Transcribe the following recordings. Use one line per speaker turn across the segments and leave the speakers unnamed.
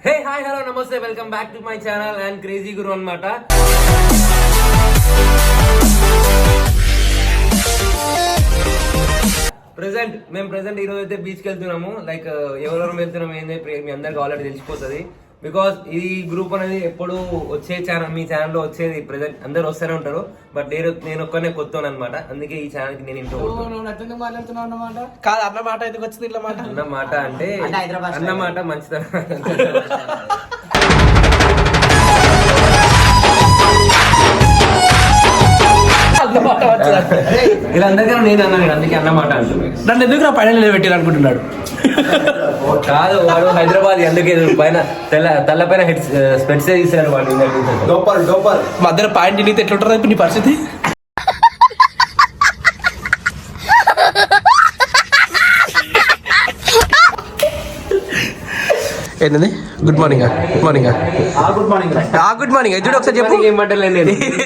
హే hi hello నమస్తే welcome back to my channel and crazy Guru అన్నమాట. మేము ఈరోజు అయితే బీచ్కి వెళ్తున్నాము. లైక్ ఎవరెవరు వెళ్తున్నాము ఏంది మీ అందరికి ఆల్రెడీ తెలిసిపోతుంది. బికాస్ ఈ గ్రూప్ అనేది ఎప్పుడు వచ్చే ఛానల్, మీ ఛానల్లో వచ్చేది ప్రెసెంట్ అందరు వస్తూనే ఉంటారు. బట్ నేను ఒక్కనే కొత్త అనమాట. అందుకే ఈ ఛానల్ కి నేను ఇంట్లో
కాదు అన్నమాట ఎందుకు వచ్చింది ఇట్లా మాట
అన్నమాట అంటే అన్నమాట మంచిదా వీళ్ళందరికీ నేను అన్నాను, అందుకే అన్నమాట అంటున్నాను.
నన్ను ఎందుకు నా పైన పెట్టారు అనుకుంటున్నాడు.
కాదు వాడు హైదరాబాద్ అందుకే పైన తల్ల పైన స్పెట్స్ తీసాడు వాడు.
మధ్యలో పాయింట్ నీతో ఎట్లుంటారు ఇప్పుడు నీ పరిస్థితి. ఏంటది గుడ్ మార్నింగ్ గుడ్ మార్నింగ్ చూడు ఒకసారి చెప్పు.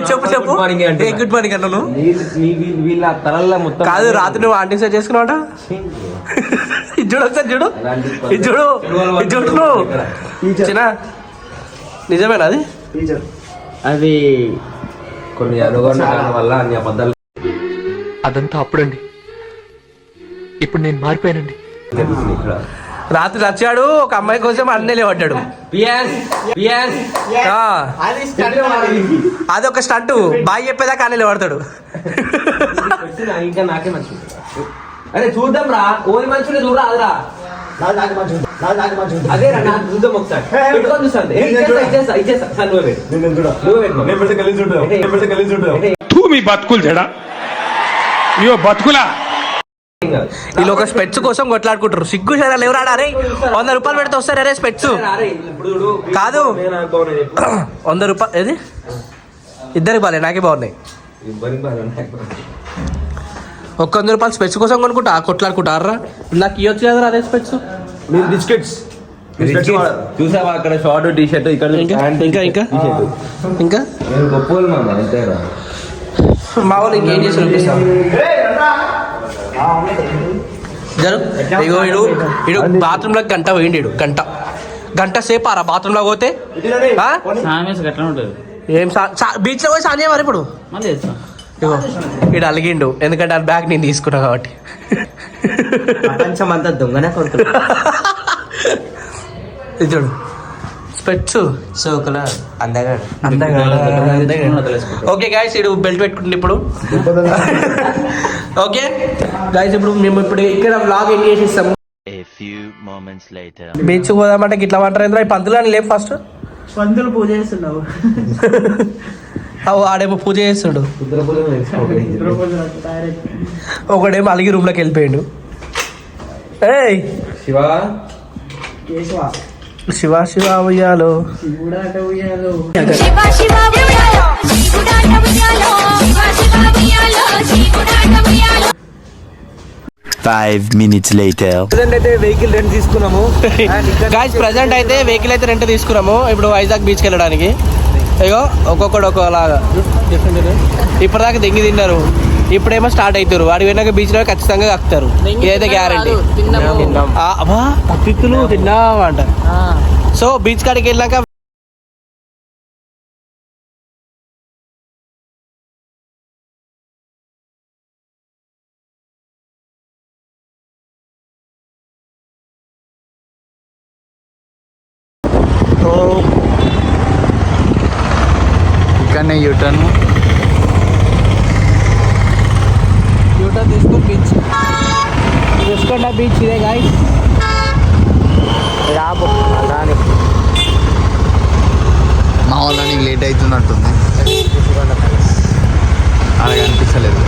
చెప్పు చెప్పు అంటే గుడ్ మార్నింగ్ అన్నాను.
వీళ్ళ తలల్లో మొత్తం
కాదు రాత్రి నువ్వు ఆంటీ సెట్ చేసుకున్నావట. ఇది చూడు ఒకసారి చూడు, ఇది చూడు, ఇది చూడు నువ్వు చిన్న నిజమేనా అది?
అది కొన్ని అనుకోవడం వల్ల అన్ని అబద్ధాలు.
అదంతా అప్పుడండి, ఇప్పుడు నేను మారిపోయానండి.
రాత్రి వచ్చాడు ఒక అమ్మాయి కోసం అన్నే లేవడ్డాడు. అది ఒక స్టంట్. బాయ్ చెప్పేదాకా అన్నే లేవడతాడు.
ఇంకా నాకే మంచి. అరే చూద్దాం రా, ఓరి మంచి చూడరా అదిరా అదే రా నాకు చూద్దాం ఒకసారి.
మీ బతుకులు చెడా బతుకులా.
వీళ్ళు ఒక స్పెట్స్ కోసం కొట్లాడుకుంటారు. సిగ్గు సరే ఎవరాడా? అరే 100 రూపాయలు పెడితే వస్తారు. అరే స్పెట్స్ కాదు 100 రూపాయలు. ఏది ఇద్దరికి బాలే, నాకే బాగున్నాయి. ఒక 100 రూపాయలు స్పెట్స్ కోసం కొనుక్కుంటా కొట్లాడుకుంటారా? నాకు ఇవ్వచ్చు కదా అదే స్పెట్స్.
బిస్కెట్స్ చూసావా అక్కడ షార్ట్ టీ షర్ట్, ఇక్కడ
ఇంకా ఇంకా ఇంకా మా వాళ్ళు ఇంకేం చేసి ఇడు బాత్రూమ్ లో గంట పోయిండు. గంట సేపు ఆరా బాత్రూమ్ లో పోతే ఏం బీచ్ లో పోయి సాన్ చేయవారు ఇప్పుడు. ఇగో ఇడు అలిగిండు ఎందుకంటే ఆ బ్యాగ్ నేను తీసుకున్నా కాబట్టి.
అంతా దొంగనే కొడుతున్నా.
ఇది చూడు స్పెట్స్
సోకుల అందగా.
ఓకే గాయస్ ఇడు బెల్ట్ పెట్టుకుంటుంది ఇప్పుడు. ఓకే గాయస్ ఇప్పుడు మేము ఇప్పుడు ఇక్కడ వ్లాగ్ ఎండ్ చేసిస్తాము. బీచ్ పోదామంటే గిట్లా అంటారు. ఈ పంతులు అని లేపు ఫస్ట్.
పంతులు పూజ చేస్తున్నావు.
ఆడేమో పూజ చేస్తాడు. ఒకడేమో అలిగి రూమ్ లోకి వెళ్ళిపోయాడు. ఏయ్ శివ శివ ఉయ్యాలో
5 minutes later.
అయితే వెహికల్ రెంట్ తీసుకున్నాము.
గాయ్స్ ప్రెసెంట్ అయితే వెహికల్ అయితే రెంట్ తీసుకున్నాము ఇప్పుడు వైజాగ్ బీచ్కి వెళ్ళడానికి. అయ్యో ఒక్కొక్కడు ఒక్కోలాగా ఇప్పటిదాకా దెంగి తిన్నారు. ఇప్పుడేమో స్టార్ట్ అవుతారు. వాడి వెనక బీచ్ లో ఖచ్చితంగా కక్కుతారు. ఇదైతే గ్యారంటీ. పత్తిత్తులు తిన్నామంట. సో బీచ్ కాడికి వెళ్ళాక
ఇక్కడనే యూటర్న్
తీసుకుని బీచ్ చూసుకోండి. బీచ్ ఇదే గాయ్స్. రాబో రాని
మా వాళ్ళ నీకు లేట్ అవుతున్నట్టుంది. అలాగే అనిపించలేదు.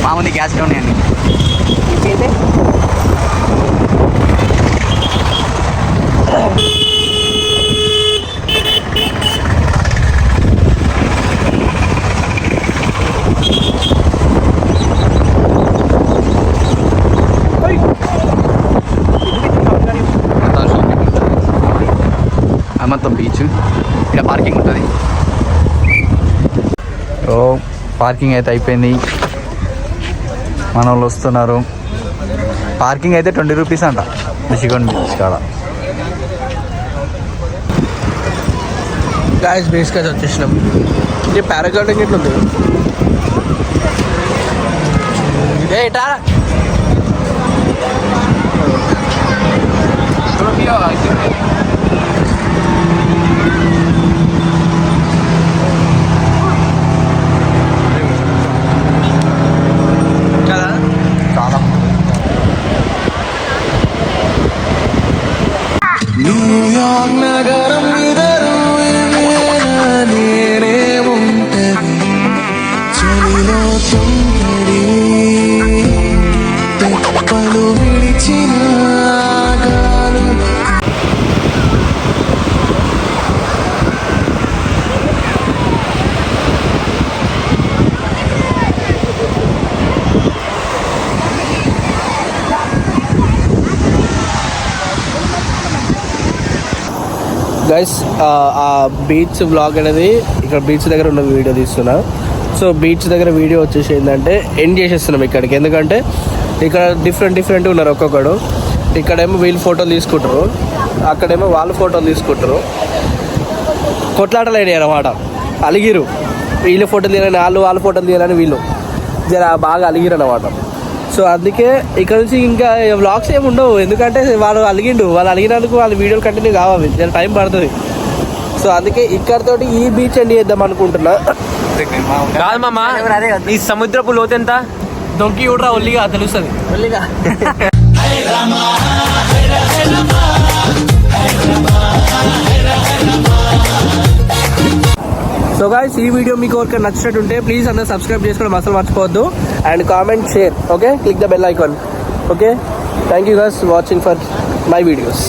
మామూలు గ్యాస్ ఉన్నాయండి. మొత్తం బీచ్ ఇక్కడ పార్కింగ్ ఉంటుంది. పార్కింగ్ అయితే అయిపోయింది. మన వాళ్ళు వస్తున్నారు. పార్కింగ్ అయితే 20 రూపీస్ అంట రిషికొండ బీచ్ కాడ.
గాయస్ బీచ్కి అయితే వచ్చేసినాం. ఇది పారాగ్లైడింగ్ ఎట్లా ఉంది? ఏటా కదా
చాలా
న్యూయార్క్ నగరం మీద నేనే ఉంటది చలిలో తుంటడి తెప్పలు విడిచిన గాలు.
గైస్ ఆ బీచ్ వ్లాగ్ అనేది ఇక్కడ బీచ్ దగ్గర ఉన్న వీడియో తీస్తున్నా. సో బీచ్ దగ్గర వీడియో వచ్చేసి ఏంటంటే ఎండ్ చేసేస్తున్నాం ఇక్కడికి. ఎందుకంటే ఇక్కడ డిఫరెంట్ ఉన్నారు ఒక్కొక్కడు. ఇక్కడేమో వీళ్ళు ఫోటోలు తీసుకుంటారు, అక్కడేమో వాళ్ళు ఫోటోలు తీసుకుంటారు. కొట్లాటలు అయినాయి అన్నమాట. అలిగిరు, వీళ్ళు ఫోటోలు తీయాలని వాళ్ళు ఫోటోలు తీయాలని వీళ్ళు జర బాగా అలిగిరు అన్నమాట. సో అందుకే ఇక్కడ నుంచి ఇంకా వ్లాగ్స్ ఏమి ఉండవు. ఎందుకంటే వాళ్ళు అలిగినందుకు వాళ్ళ వీడియోలు కంటిన్యూ కావాలి, చాలా టైం పడుతుంది. సో అందుకే ఇక్కడతోటి ఈ బీచ్ ఎండ్ చేద్దాం అనుకుంటున్నా.
కాదు మామ, ఈ సముద్రపు లోతు ఎంత?
దొంకి చూడరా ఒల్లిగా తెలుస్తుంది. ఒల్లిగా సో గాయ్స్, ఈ వీడియో మీకు ఎవరికైనా నచ్చినట్టుంటే ప్లీజ్ అందరూ సబ్స్క్రైబ్ చేసుకోవడం అసలు మర్చిపోవద్దు. And comment, share. Okay, click the bell icon. Okay, thank you guys watching for my videos.